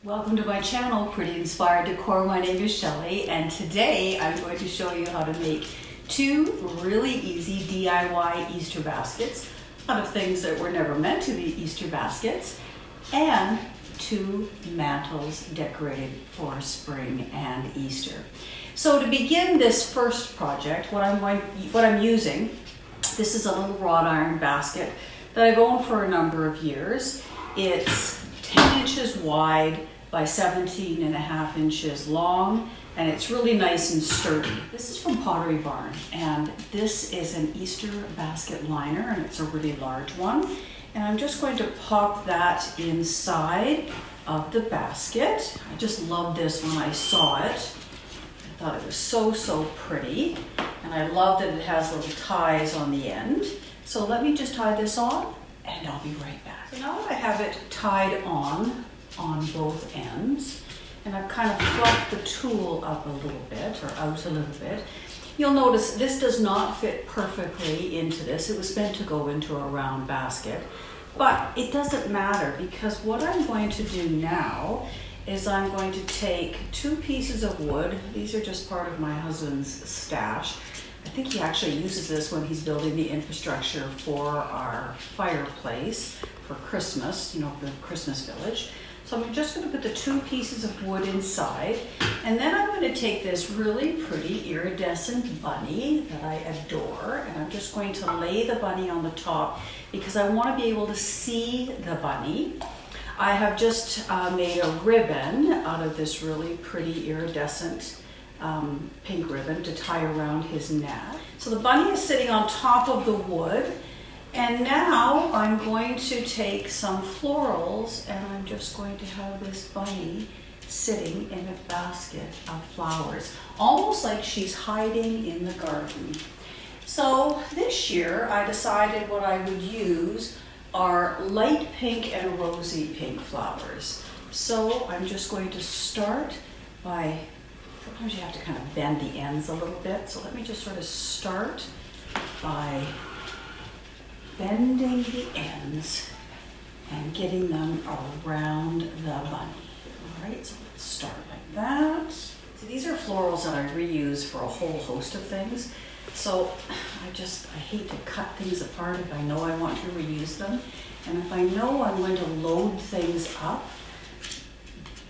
Welcome to my channel, Pretty Inspired Decor. My name is Shelley, and today I'm going to show you how to make two really easy DIY Easter baskets out of things that were never meant to be Easter baskets, and two mantels decorated for spring and Easter. So to begin this first project, what I'm using, this is a little wrought iron basket that I've owned for a number of years. It's 10 inches wide by 17.5 inches long, and it's really nice and sturdy. This is from Pottery Barn, and this is an Easter basket liner, and it's a really large one. And I'm just going to pop that inside of the basket. I just loved this when I saw it. I thought it was so pretty, and I love that it has little ties on the end. So let me just tie this on, and I'll be right back. So now that I have it tied on both ends, and I've kind of fluffed the tool up a little bit, or out a little bit, you'll notice this does not fit perfectly into this. It was meant to go into a round basket, but it doesn't matter, because what I'm going to do now is I'm going to take two pieces of wood. These are just part of my husband's stash. I think he actually uses this when he's building the infrastructure for our fireplace for Christmas, you know, for the Christmas village. So I'm just going to put the two pieces of wood inside, and then I'm going to take this really pretty iridescent bunny that I adore, and I'm just going to lay the bunny on the top because I want to be able to see the bunny. I have just made a ribbon out of this really pretty iridescent pink ribbon to tie around his neck. So the bunny is sitting on top of the wood, and now I'm going to take some florals, and I'm just going to have this bunny sitting in a basket of flowers, almost like she's hiding in the garden. So this year I decided what I would use are light pink and rosy pink flowers. So I'm just going to start by, sometimes you have to kind of bend the ends a little bit, so let me just sort of start by bending the ends and getting them around the bunny. All right, so let's start like that. So these are florals that I reuse for a whole host of things. So I hate to cut things apart if I know I want to reuse them. And if I know I'm going to load things up,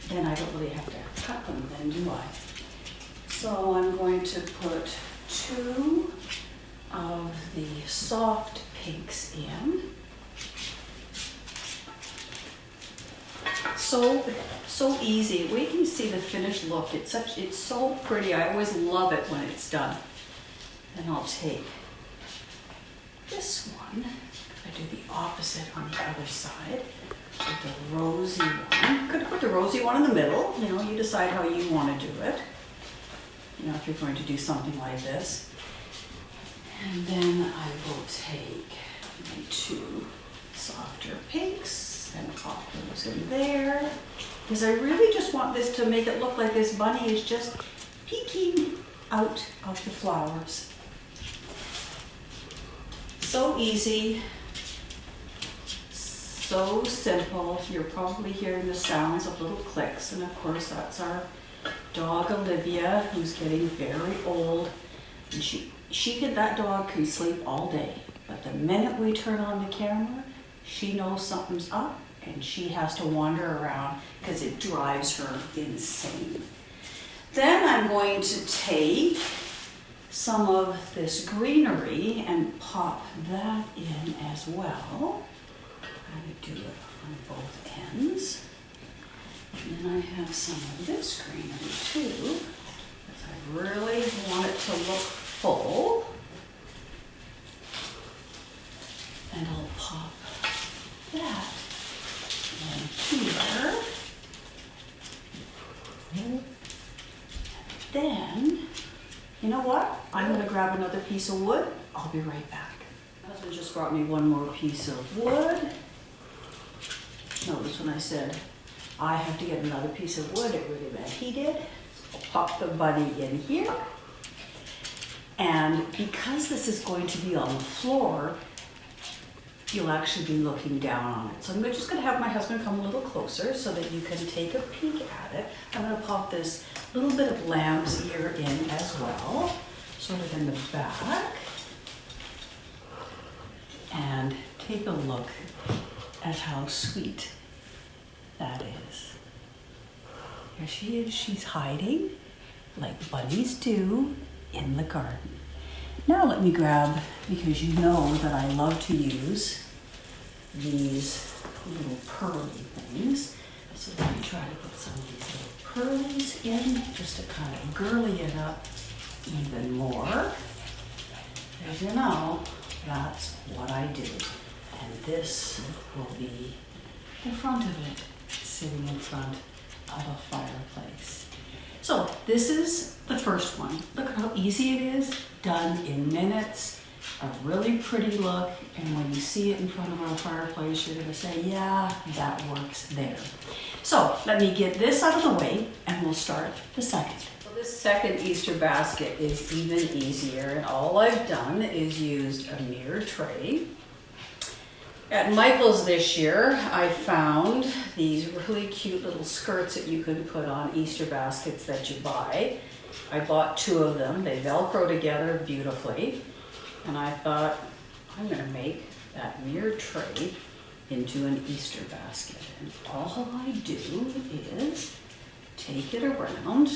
then I don't really have to cut them then, do I? So I'm going to put two of the soft pinks in. So easy. Wait till you see the finished look. It's so pretty. I always love it when it's done. And I'll take this one. I do the opposite on the other side. With the rosy one. Could put the rosy one in the middle. You know, you decide how you want to do it. You know, if you're going to do something like this. And then I will take my two softer pinks and pop those in there. Because I really just want this to make it look like this bunny is just peeking out of the flowers. So easy, so simple. You're probably hearing the sounds of little clicks, and of course that's our dog Olivia, who's getting very old. And that dog can sleep all day, but the minute we turn on the camera, she knows something's up and she has to wander around because it drives her insane. Then I'm going to take some of this greenery and pop that in as well. I'm going to do it on both ends. And then I have some of this greenery too, because I really want it to look full. And I'll pop that in here. And then, you know what? I'm going to grab another piece of wood. I'll be right back. My husband just brought me one more piece of wood. Notice when I said I have to get another piece of wood, it really meant he did. I'll pop the bunny in here. And because this is going to be on the floor, you'll actually be looking down on it. So I'm just gonna have my husband come a little closer so that you can take a peek at it. I'm gonna pop this little bit of lamb's ear in as well, sort of in the back. And take a look at how sweet that is. Here she is, she's hiding like bunnies do in the garden. Now let me grab, because you know that I love to use these little pearly things. So let me try to put some of these little pearlies in just to kind of girly it up even more. As you know, that's what I do. And this will be the front of it, sitting in front of a fireplace. So this is the first one. Look how easy it is, done in minutes, a really pretty look, and when you see it in front of our fireplace, you're gonna say, yeah, that works there. So let me get this out of the way and we'll start the second. So this second Easter basket is even easier, and all I've done is used a mirror tray. At Michael's this year, I found these really cute little skirts that you can put on Easter baskets that you buy. I bought 2 of them. They Velcro together beautifully. And I thought, I'm gonna make that mirror tray into an Easter basket. And all I do is take it around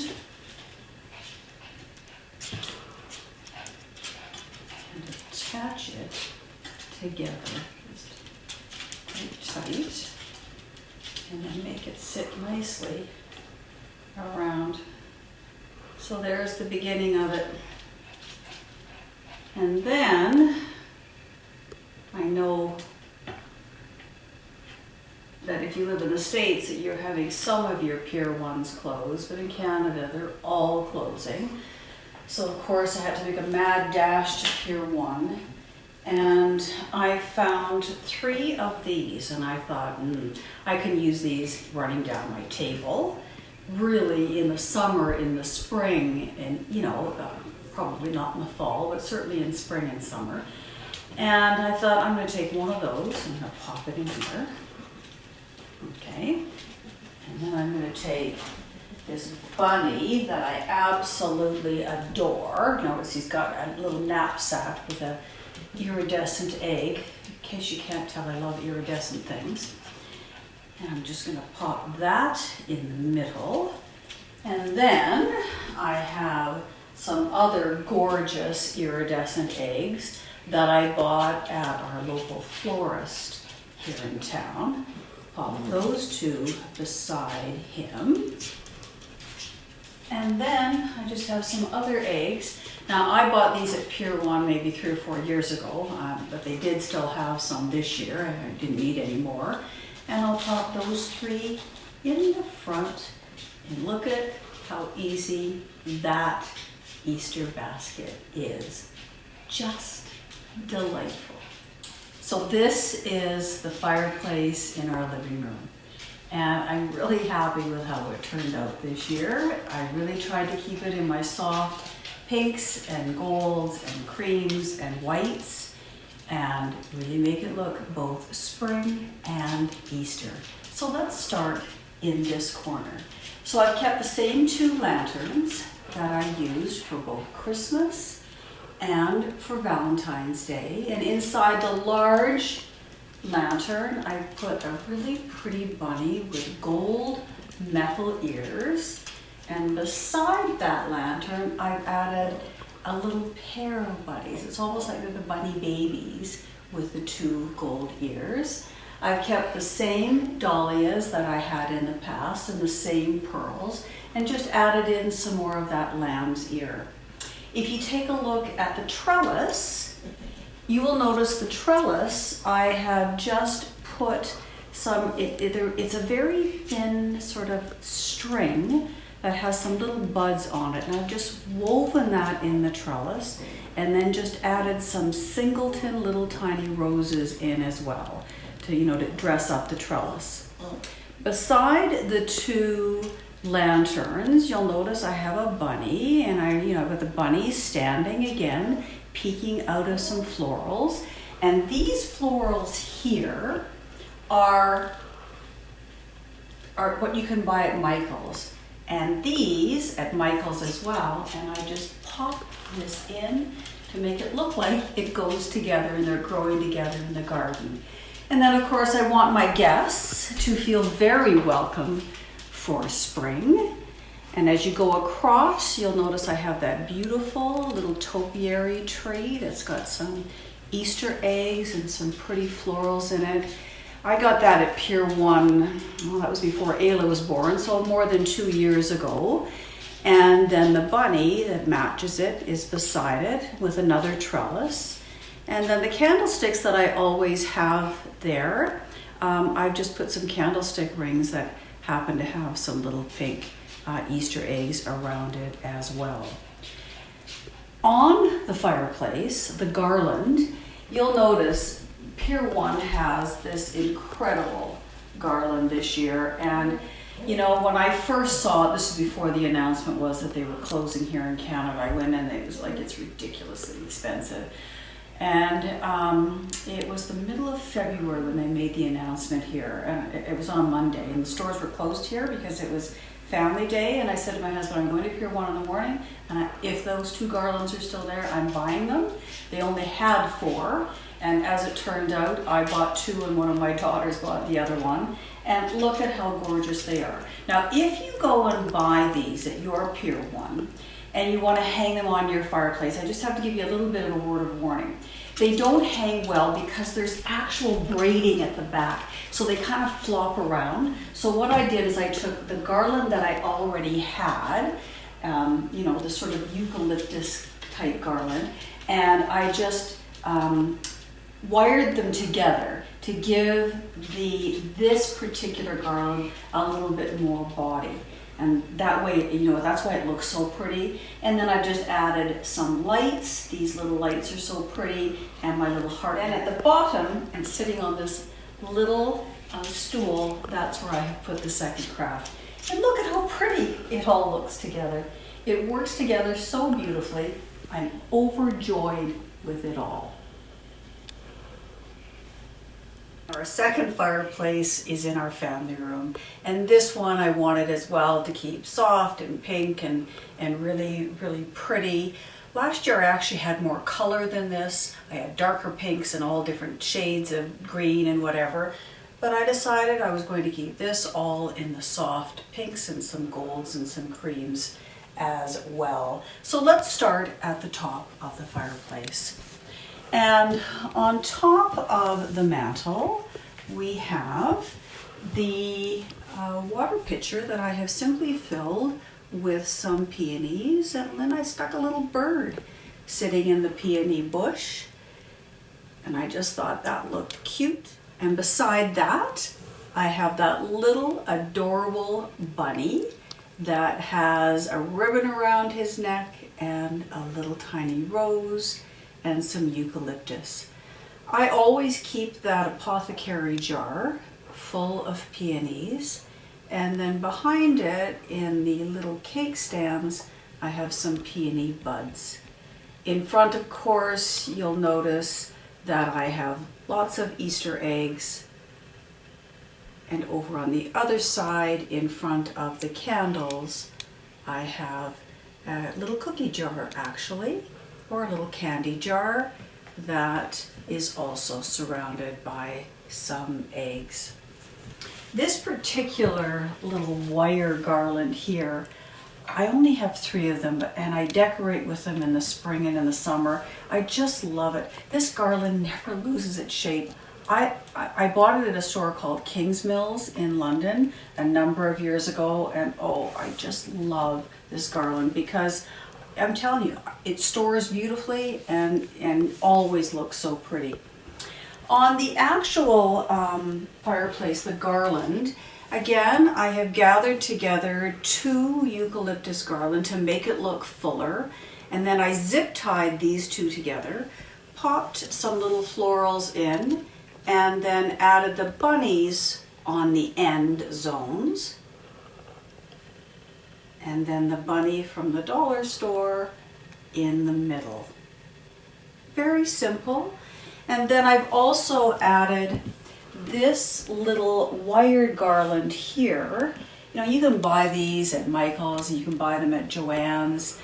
and attach it together. Tight, and then make it sit nicely around. So there's the beginning of it. And then I know that if you live in the States that you're having some of your Pier 1s closed, but in Canada they're all closing. So of course I had to make a mad dash to Pier 1. And I found 3 of these, and I thought, I can use these running down my table. Really in the summer, in the spring, and probably not in the fall, but certainly in spring and summer. And I thought, I'm gonna take one of those, I'm gonna pop it in here. Okay, and then I'm gonna take this bunny that I absolutely adore. Notice he's got a little knapsack with a iridescent egg. In case you can't tell, I love iridescent things. And I'm just gonna pop that in the middle. And then I have some other gorgeous iridescent eggs that I bought at our local florist here in town. Pop those 2 beside him. And then I just have some other eggs. Now I bought these at Pier 1 maybe 3 or 4 years ago, but they did still have some this year. I didn't need any more. And I'll pop those 3 in the front, and look at how easy that Easter basket is. Just delightful. So this is the fireplace in our living room. And I'm really happy with how it turned out this year. I really tried to keep it in my soft pinks and golds and creams and whites, and really make it look both spring and Easter. So let's start in this corner. So I've kept the same 2 lanterns that I used for both Christmas and for Valentine's Day. And inside the large lantern, I put a really pretty bunny with gold metal ears. And beside that lantern, I've added a little pair of bunnies. It's almost like they're the bunny babies with the 2 gold ears. I've kept the same dahlias that I had in the past and the same pearls, and just added in some more of that lamb's ear. If you take a look at the trellis, you will notice the trellis, I have just put some, it's a very thin sort of string that has some little buds on it, and I've just woven that in the trellis, and then just added some singleton little tiny roses in as well to dress up the trellis. Beside the 2 lanterns, you'll notice I have a bunny, and I've got the bunny standing again, peeking out of some florals. And these florals here are what you can buy at Michael's. And these at Michael's as well. And I just pop this in to make it look like it goes together and they're growing together in the garden. And then of course I want my guests to feel very welcome for spring. And as you go across, you'll notice I have that beautiful little topiary tree that's got some Easter eggs and some pretty florals in it. I got that at Pier 1, well, that was before Ayla was born, so more than 2 years ago. And then the bunny that matches it is beside it with another trellis. And then the candlesticks that I always have there, I've just put some candlestick rings that happen to have some little pink Easter eggs around it as well. On the fireplace, the garland, you'll notice Pier 1 has this incredible garland this year. And you know, when I first saw it, this is before the announcement was that they were closing here in Canada, I went in and it was like, it's ridiculously expensive. And it was the middle of February when they made the announcement here, and it was on Monday, and the stores were closed here because it was Family Day. And I said to my husband, I'm going to Pier 1 in the morning, and if those 2 garlands are still there, I'm buying them. They only had 4, and as it turned out, I bought 2 and one of my daughters bought the other one. And look at how gorgeous they are. Now, if you go and buy these at your Pier 1 and you want to hang them on your fireplace, I just have to give you a little bit of a word of warning. They don't hang well because there's actual braiding at the back, so they kind of flop around. So what I did is I took the garland that I already had, you know, the sort of eucalyptus type garland, and I just wired them together to give this particular garland a little bit more body. And that way, you know, that's why it looks so pretty. And then I've just added some lights. These little lights are so pretty, and my little heart. And at the bottom, and sitting on this little stool, that's where I have put the second craft. And look at how pretty it all looks together. It works together so beautifully. I'm overjoyed with it all. Our second fireplace is in our family room, and this one I wanted as well to keep soft and pink and really, really pretty. Last year I actually had more color than this. I had darker pinks and all different shades of green and whatever, but I decided I was going to keep this all in the soft pinks and some golds and some creams as well. So let's start at the top of the fireplace. And on top of the mantle, we have the water pitcher that I have simply filled with some peonies, and then I stuck a little bird sitting in the peony bush, and I just thought that looked cute. And beside that, I have that little adorable bunny that has a ribbon around his neck and a little tiny rose and some eucalyptus. I always keep that apothecary jar full of peonies, and then behind it in the little cake stands I have some peony buds. In front, of course, you'll notice that I have lots of Easter eggs, and over on the other side in front of the candles I have a little cookie jar actually, or a little candy jar that is also surrounded by some eggs. This particular little wire garland here, I only have 3 of them, and I decorate with them in the spring and in the summer. I just love it. This garland never loses its shape. I bought it at a store called King's Mills in London a number of years ago, and oh, I just love this garland because I'm telling you, it stores beautifully and always looks so pretty. On the actual fireplace, the garland, again, I have gathered together 2 eucalyptus garland to make it look fuller, and then I zip tied these 2 together, popped some little florals in, and then added the bunnies on the end zones. And then the bunny from the dollar store in the middle. Very simple. And then I've also added this little wired garland here. You know, you can buy these at Michael's, and you can buy them at Joann's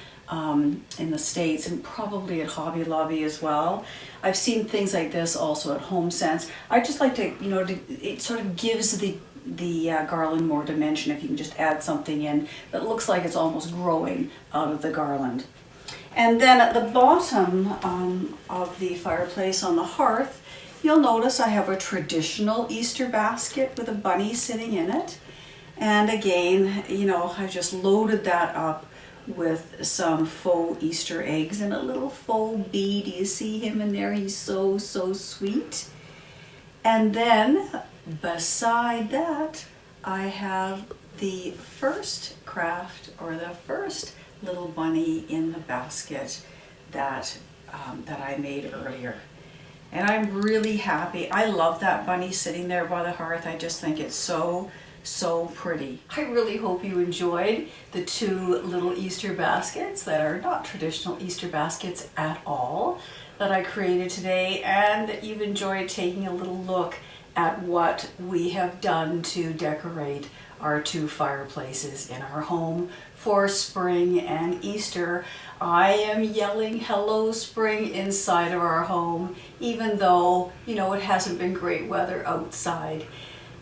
in the States, and probably at Hobby Lobby as well. I've seen things like this also at HomeSense. I just like to, you know, it sort of gives the garland more dimension if you can just add something in that looks like it's almost growing out of the garland. And then at the bottom of the fireplace on the hearth, you'll notice I have a traditional Easter basket with a bunny sitting in it. And again, you know, I just loaded that up with some faux Easter eggs and a little faux bee. Do you see him in there? He's so sweet. And then beside that, I have the first craft, or the first little bunny in the basket that I made earlier. And I'm really happy. I love that bunny sitting there by the hearth. I just think it's so pretty. I really hope you enjoyed the two little Easter baskets that are not traditional Easter baskets at all that I created today, and that you've enjoyed taking a little look at what we have done to decorate our two fireplaces in our home for spring and Easter. I am yelling hello spring inside of our home, even though, you know, it hasn't been great weather outside.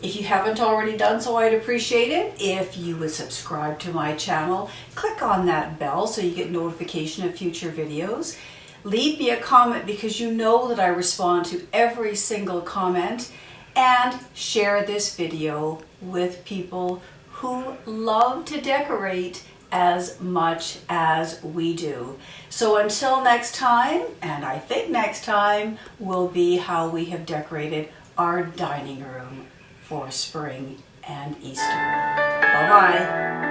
If you haven't already done so, I'd appreciate it if you would subscribe to my channel. Click on that bell so you get notification of future videos. Leave me a comment, because you know that I respond to every single comment. And share this video with people who love to decorate as much as we do. So until next time, and I think next time will be how we have decorated our dining room for spring and Easter. Bye-bye.